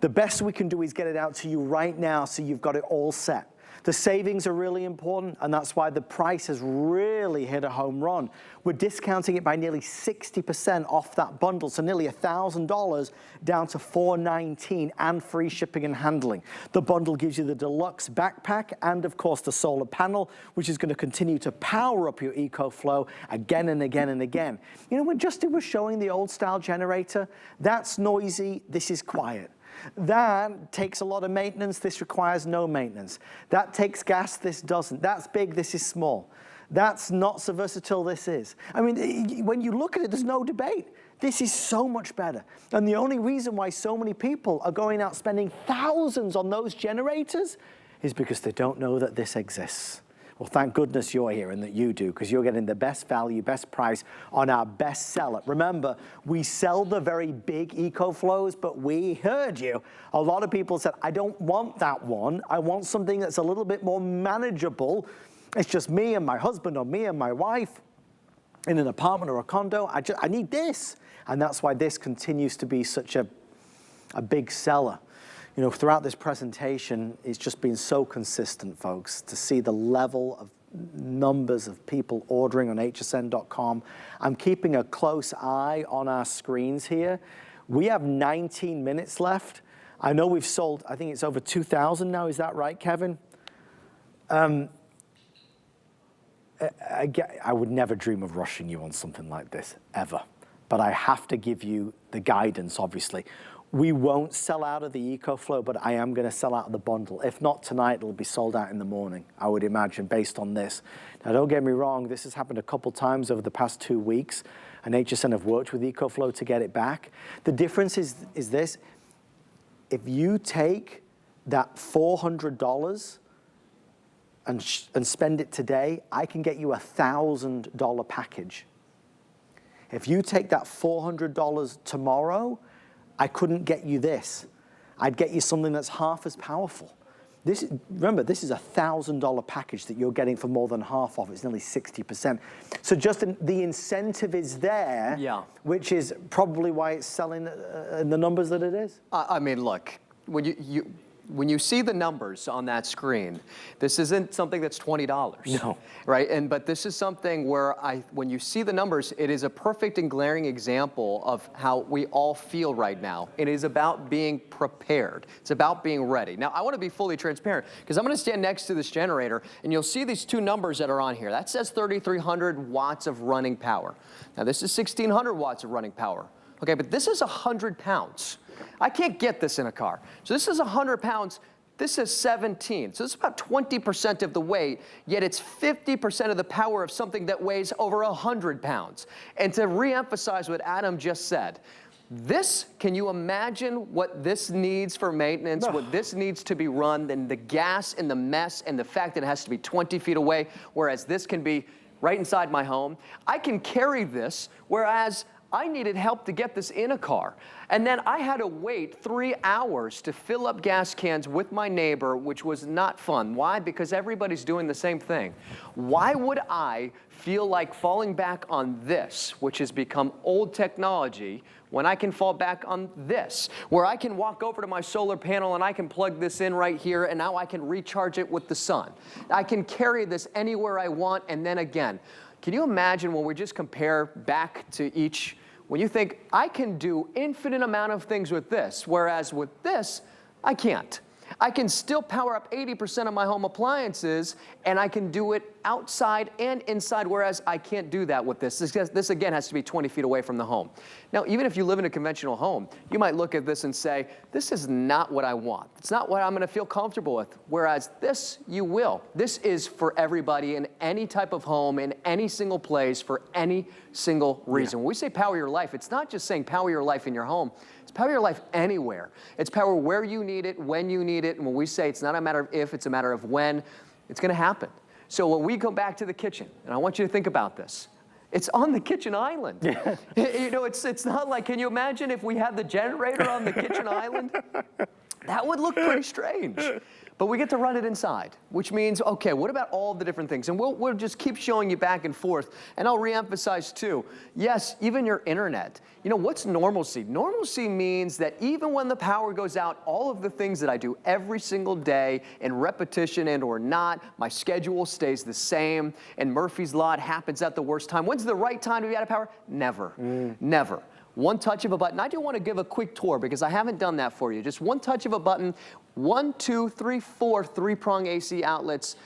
The best we can do is get it out to you right now so you've got it all set. The savings are really important, and that's why the price has really hit a home run. We're discounting it by nearly 60% off that bundle, so nearly $1,000 down to $419 and free shipping and handling. The bundle gives you the deluxe backpack and, of course, the solar panel, which is going to continue to power up your EcoFlow again and again and again. You know, when Justin was showing the old-style generator, that's noisy, this is quiet. That takes a lot of maintenance, this requires no maintenance. That takes gas, this doesn't. That's big, this is small. That's not so versatile, this is. I mean, when you look at it, there's no debate. This is so much better. And the only reason why so many people are going out spending thousands on those generators is because they don't know that this exists. Well, thank goodness you're here and that you do, because you're getting the best value, best price on our best seller. Remember, we sell the very big EcoFlows, but we heard you. A lot of people said, I don't want that one. I want something that's a little bit more manageable. It's just me and my husband or me and my wife in an apartment or a condo. I need this. And that's why this continues to be such a big seller. You know, throughout this presentation, it's just been so consistent, folks, to see the level of numbers of people ordering on hsn.com. I'm keeping a close eye on our screens here. We have 19 minutes left. I know we've sold, I think it's over 2,000 now. Is that right, Kevin? I would never dream of rushing you on something like this, ever. But I have to give you the guidance, obviously. We won't sell out of the EcoFlow, but I am going to sell out of the bundle. If not tonight, it'll be sold out in the morning, I would imagine, based on this. Now, don't get me wrong, this has happened a couple times over the past 2 weeks, and HSN have worked with EcoFlow to get it back. The difference is this. If you take that $400 and spend it today, I can get you a $1,000 package. If you take that $400 tomorrow, I couldn't get you this. I'd get you something that's half as powerful. Remember, this is a $1,000 package that you're getting for more than half of. It's nearly 60%. So just the incentive is there, which is probably why it's selling in the numbers that it is. I mean, look, when you see the numbers on that screen, this isn't something that's $20. No. Right? But this is something where when you see the numbers, it is a perfect and glaring example of how we all feel right now. It is about being prepared. It's about being ready. Now, I want to be fully transparent because I'm going to stand next to this generator and you'll see these two numbers that are on here. That says 3,300 watts of running power. Now, this is 1,600 watts of running power. Okay, but this is 100 pounds. I can't get this in a car. So this is 100 pounds. This is 17. So it's about 20% of the weight, yet it's 50% of the power of something that weighs over 100 pounds. And to reemphasize what Adam just said, can you imagine what this needs for maintenance, what this needs to be run, and the gas and the mess and the fact that it has to be 20 feet away, whereas this can be right inside my home. I can carry this, whereas I needed help to get this in a car. And then I had to wait 3 hours to fill up gas cans with my neighbor, which was not fun. Why? Because everybody's doing the same thing. Why would I feel like falling back on this, which has become old technology, when I can fall back on this, where I can walk over to my solar panel and I can plug this in right here, and now I can recharge it with the sun. I can carry this anywhere I want, and then again. Can you imagine when we just compare back to each, when you think, I can do infinite amount of things with this, whereas with this, I can't. I can still power up 80% of my home appliances, and I can do it outside and inside, whereas I can't do that with this. This again has to be 20 feet away from the home. Now, even if you live in a conventional home, you might look at this and say, this is not what I want. It's not what I'm going to feel comfortable with, whereas this, you will. This is for everybody in any type of home, in any single place, for any single reason. When we say power your life, it's not just saying power your life in your home. It's power your life anywhere. It's power where you need it, when you need it, and when we say it's not a matter of if, it's a matter of when, it's going to happen. So when we go back to the kitchen, and I want you to think about this, it's on the kitchen island. You know, it's not like, can you imagine if we had the generator on the kitchen island? That would look pretty strange. But we get to run it inside, which means, okay, what about all the different things? And we'll just keep showing you back and forth. And I'll reemphasize too, yes, even your internet. You know, what's normalcy? Normalcy means that even when the power goes out, all of the things that I do every single day in repetition and or not, my schedule stays the same, and Murphy's Law, it happens at the worst time. When's the right time to be out of power? Never, never. One touch of a button. I do want to give a quick tour because I haven't done that for you. Just one touch of a button, 1, 2, 3, 4 3-prong AC outlets.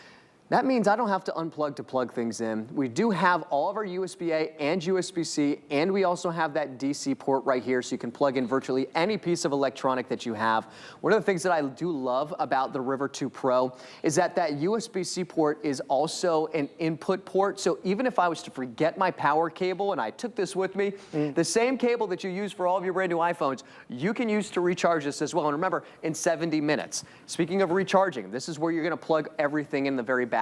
That means I don't have to unplug to plug things in. We do have all of our USB-A and USB-C, and we also have that DC port right here, so you can plug in virtually any piece of electronic that you have. One of the things that I do love about the River 2 Pro is that USB-C port is also an input port, so even if I was to forget my power cable, and I took this with me, the same cable that you use for all of your brand new iPhones, you can use to recharge this as well. And remember, in 70 minutes. Speaking of recharging, this is where you're gonna plug everything in the very back.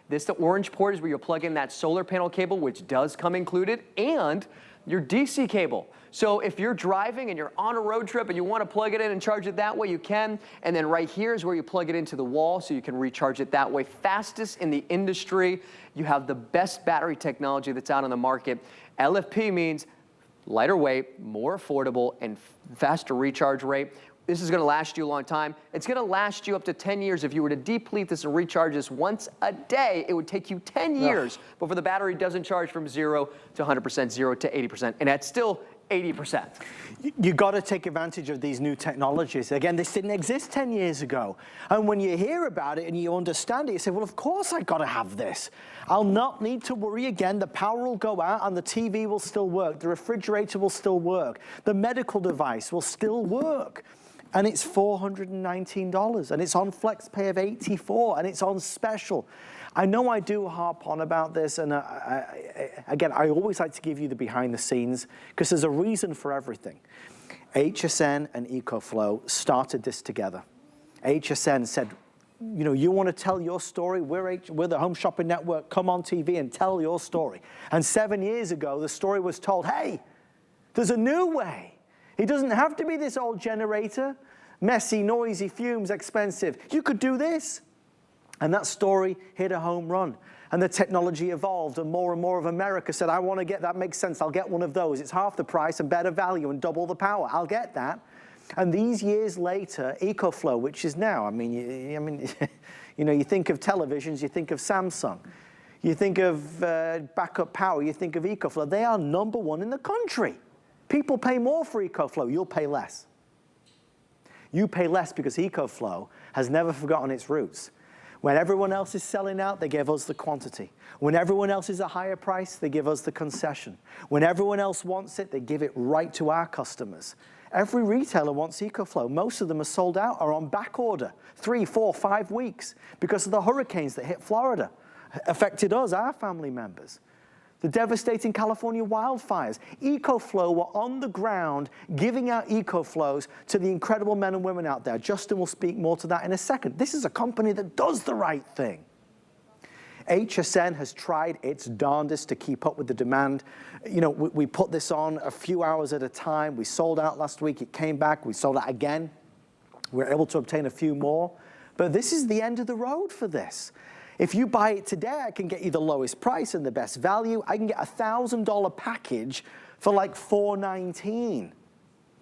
The orange port is where you'll plug in that solar panel cable, which does come included, and your DC cable. So if you're driving and you're on a road trip and you want to plug it in and charge it that way, you can. And then right here is where you plug it into the wall so you can recharge it that way. Fastest in the industry. You have the best battery technology that's out on the market. LFP means lighter weight, more affordable, and faster recharge rate. This is going to last you a long time. It's going to last you up to 10 years. If you were to deplete this and recharge this once a day, it would take you 10 years before the battery doesn't charge from 0 to 100%, 0 to 80%, and that's still 80%. You got to take advantage of these new technologies. Again, this didn't exist 10 years ago. And when you hear about it and you understand it, you say, well, of course I got to have this. I'll not need to worry again. The power will go out and the TV will still work. The refrigerator will still work. The medical device will still work. And it's $419, and it's on FlexPay of $84, and it's on special. I know I do harp on about this, and again, I always like to give you the behind the scenes, because there's a reason for everything. HSN and EcoFlow started this together. HSN said, you know, you want to tell your story? We're the Home Shopping Network. Come on TV and tell your story. And 7 years ago, the story was told, hey, there's a new way. It doesn't have to be this old generator. Messy, noisy, fumes, expensive. You could do this. And that story hit a home run. And the technology evolved, and more of America said, I want to get that, makes sense, I'll get one of those. It's half the price and better value and double the power. I'll get that. And these years later, EcoFlow, which is now, you know, you think of televisions, you think of Samsung. You think of backup power, you think of EcoFlow. They are #1 in the country. People pay more for EcoFlow, you'll pay less. You pay less because EcoFlow has never forgotten its roots. When everyone else is selling out, they give us the quantity. When everyone else is a higher price, they give us the concession. When everyone else wants it, they give it right to our customers. Every retailer wants EcoFlow. Most of them are sold out, are on back order, 3, 4, 5 weeks because of the hurricanes that hit Florida, affected us, our family members. The devastating California wildfires. EcoFlow were on the ground giving out EcoFlows to the incredible men and women out there. Justin will speak more to that in a second. This is a company that does the right thing. HSN has tried its darndest to keep up with the demand. You know, we put this on a few hours at a time. We sold out last week. It came back. We sold out again. We were able to obtain a few more. But this is the end of the road for this. If you buy it today, I can get you the lowest price and the best value. I can get a $1,000 package for like $419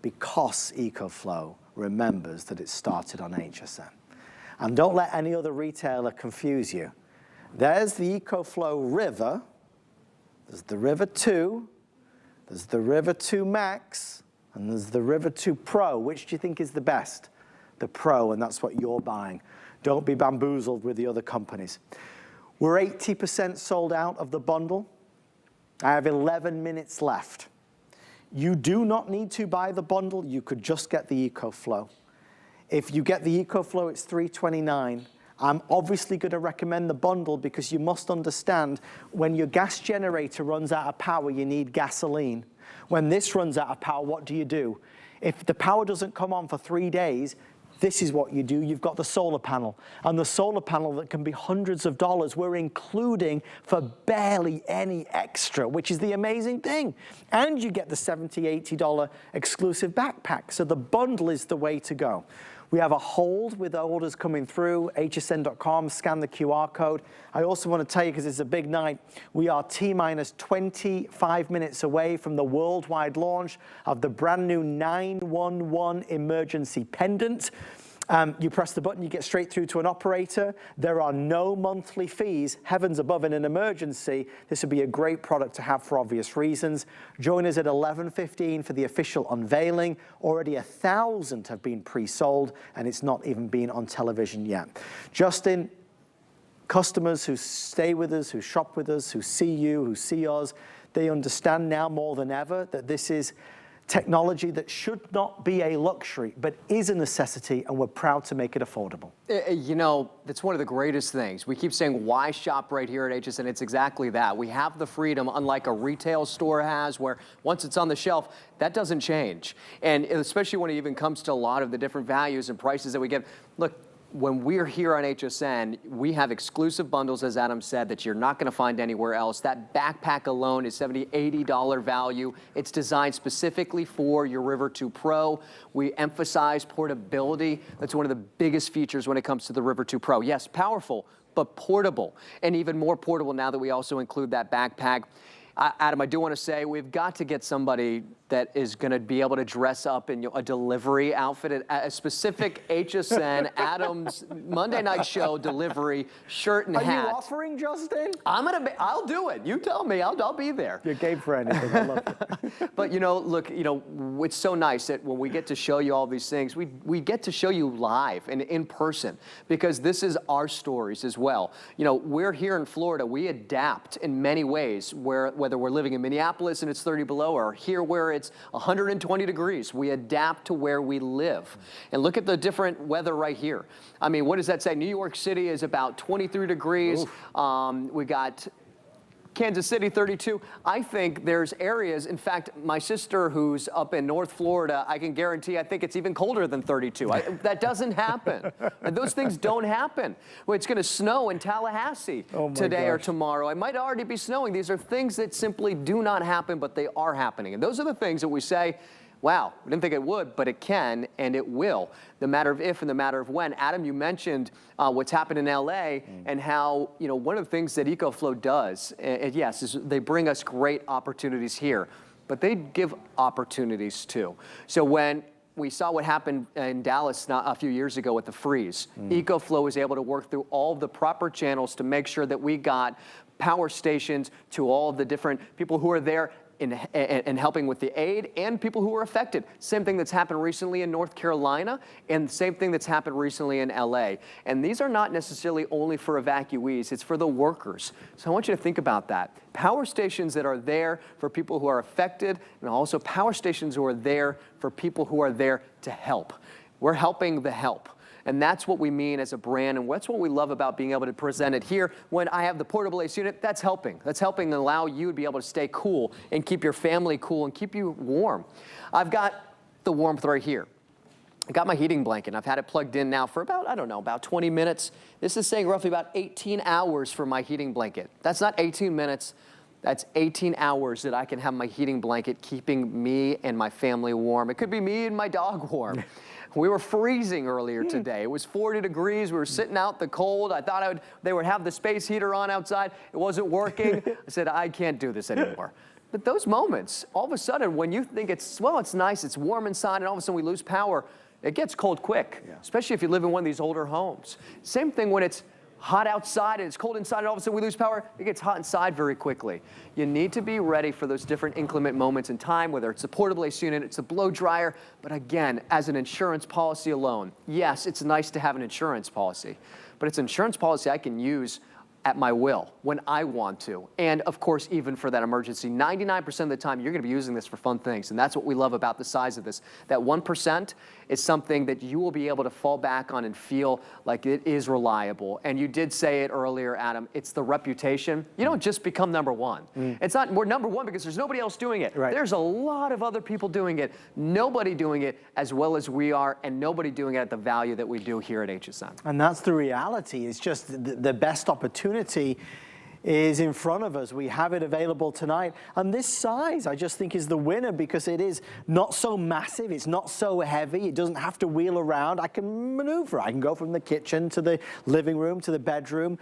because EcoFlow remembers that it started on HSN. And don't let any other retailer confuse you. There's the EcoFlow River. There's the River 2. There's the River 2 Max. And there's the River 2 Pro. Which do you think is the best? The Pro, and that's what you're buying. Don't be bamboozled with the other companies. We're 80% sold out of the bundle. I have 11 minutes left. You do not need to buy the bundle. You could just get the EcoFlow. If you get the EcoFlow, it's $329. I'm obviously going to recommend the bundle because you must understand when your gas generator runs out of power, you need gasoline. When this runs out of power, what do? If the power doesn't come on for 3 days, this is what you do. You've got the solar panel. And the solar panel that can be hundreds of dollars, we're including for barely any extra, which is the amazing thing. And you get the $70, $80 exclusive backpack. So the bundle is the way to go. We have a hold with orders coming through, hsn.com, scan the QR code. I also want to tell you, because it's a big night, we are T-minus 25 minutes away from the worldwide launch of the brand new 911 emergency pendant. You press the button, you get straight through to an operator. There are no monthly fees. Heavens above, in an emergency, this would be a great product to have for obvious reasons. Join us at 11:15 for the official unveiling. Already 1,000 have been pre-sold, and it's not even been on television yet. Justin, customers who stay with us, who shop with us, who see you, who see us, they understand now more than ever that this is technology that should not be a luxury, but is a necessity, and we're proud to make it affordable. You know, that's one of the greatest things. We keep saying, why shop right here at HSN? It's exactly that. We have the freedom, unlike a retail store has, where once it's on the shelf, that doesn't change. And especially when it even comes to a lot of the different values and prices that we get. Look, when we're here on HSN, we have exclusive bundles, as Adam said, that you're not going to find anywhere else. That backpack alone is $70, $80 value. It's designed specifically for your River 2 Pro. We emphasize portability. That's one of the biggest features when it comes to the River 2 Pro. Yes, powerful, but portable, and even more portable now that we also include that backpack. Adam, I do want to say we've got to get somebody that is going to be able to dress up in a delivery outfit, a specific HSN Adam's Monday Night Show delivery shirt and hat. Are you offering, Justin? I'll do it. You tell me. I'll be there. You're game for anything. I love it. But you know, look, you know, it's so nice that when we get to show you all these things, we get to show you live and in person, because this is our stories as well. You know, we're here in Florida. We adapt in many ways, whether we're living in Minneapolis and it's 30 below, or here where it's 120 degrees. We adapt to where we live. And look at the different weather right here. I mean, what does that say? New York City is about 23 degrees. We got Kansas City, 32. I think there's areas, in fact, my sister who's up in North Florida, I can guarantee I think it's even colder than 32. That doesn't happen. And those things don't happen. Well, it's going to snow in Tallahassee today or tomorrow. It might already be snowing. These are things that simply do not happen, but they are happening. And those are the things that we say, wow, we didn't think it would, but it can and it will. The matter of if and the matter of when. Adam, you mentioned what's happened in LA and how, one of the things that EcoFlow does, yes, is they bring us great opportunities here, but they give opportunities too. So when we saw what happened in Dallas a few years ago with the freeze, EcoFlow was able to work through all the proper channels to make sure that we got power stations to all of the different people who are there in helping with the aid and people who were affected. Same thing that's happened recently in North Carolina and the same thing that's happened recently in LA. And these are not necessarily only for evacuees, it's for the workers. So I want you to think about that. Power stations that are there for people who are affected and also power stations who are there for people who are there to help. We're helping the help. And that's what we mean as a brand, and that's what we love about being able to present it here. When I have the portable AC unit, that's helping. That's helping allow you to be able to stay cool and keep your family cool and keep you warm. I've got the warmth right here. I got my heating blanket. I've had it plugged in now for about, about 20 minutes. This is saying roughly about 18 hours for my heating blanket. That's not 18 minutes. That's 18 hours that I can have my heating blanket keeping me and my family warm. It could be me and my dog warm. We were freezing earlier today. It was 40 degrees. We were sitting out in the cold. I thought they would have the space heater on outside. It wasn't working. I said, I can't do this anymore. But those moments, all of a sudden, when you think it's nice, it's warm inside, and all of a sudden we lose power, it gets cold quick, especially if you live in one of these older homes. Same thing when it's hot outside and it's cold inside and all of a sudden we lose power, it gets hot inside very quickly. You need to be ready for those different inclement moments in time, whether it's a portable AC unit, it's a blow dryer, but again, as an insurance policy alone, yes, it's nice to have an insurance policy, but it's an insurance policy I can use at my will when I want to. And of course, even for that emergency, 99% of the time, you're gonna be using this for fun things. And that's what we love about the size of this. That 1% is something that you will be able to fall back on and feel like it is reliable. And you did say it earlier, Adam, it's the reputation. You don't just become number one. It's not, we're number one because there's nobody else doing it. Right. There's a lot of other people doing it. Nobody doing it as well as we are, and nobody doing it at the value that we do here at HSN. And that's the reality. It's just the best opportunity is in front of us. We have it available tonight. And this size, I just think, is the winner because it is not so massive. It's not so heavy. It doesn't have to wheel around. I can maneuver. I can go from the kitchen to the living room to the bedroom.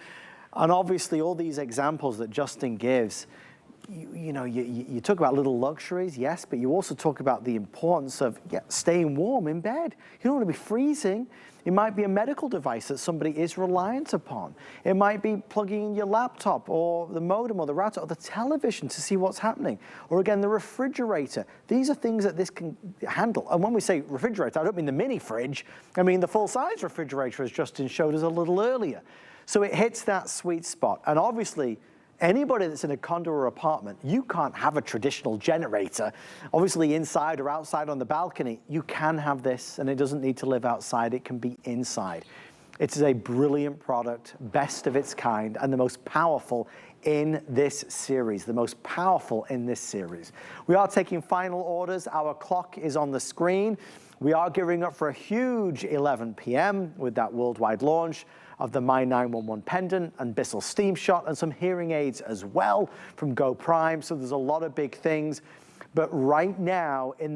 And obviously, all these examples that Justin gives, you talk about little luxuries, yes, but you also talk about the importance of staying warm in bed. You don't want to be freezing. It might be a medical device that somebody is reliant upon. It might be plugging in your laptop or the modem or the router or the television to see what's happening. Or again, the refrigerator. These are things that this can handle. And when we say refrigerator, I don't mean the mini fridge. I mean the full-size refrigerator, as Justin showed us a little earlier. So it hits that sweet spot. And obviously, anybody that's in a condo or apartment, you can't have a traditional generator. Obviously inside or outside on the balcony, you can have this and it doesn't need to live outside, it can be inside. It is a brilliant product, best of its kind, and the most powerful in this series, the most powerful in this series. We are taking final orders. Our clock is on the screen. We are gearing up for a huge 11 p.m. with that worldwide launch of the My 911 pendant and Bissell Steam Shot and some hearing aids as well from Go Prime. So there's a lot of big things. But right now in the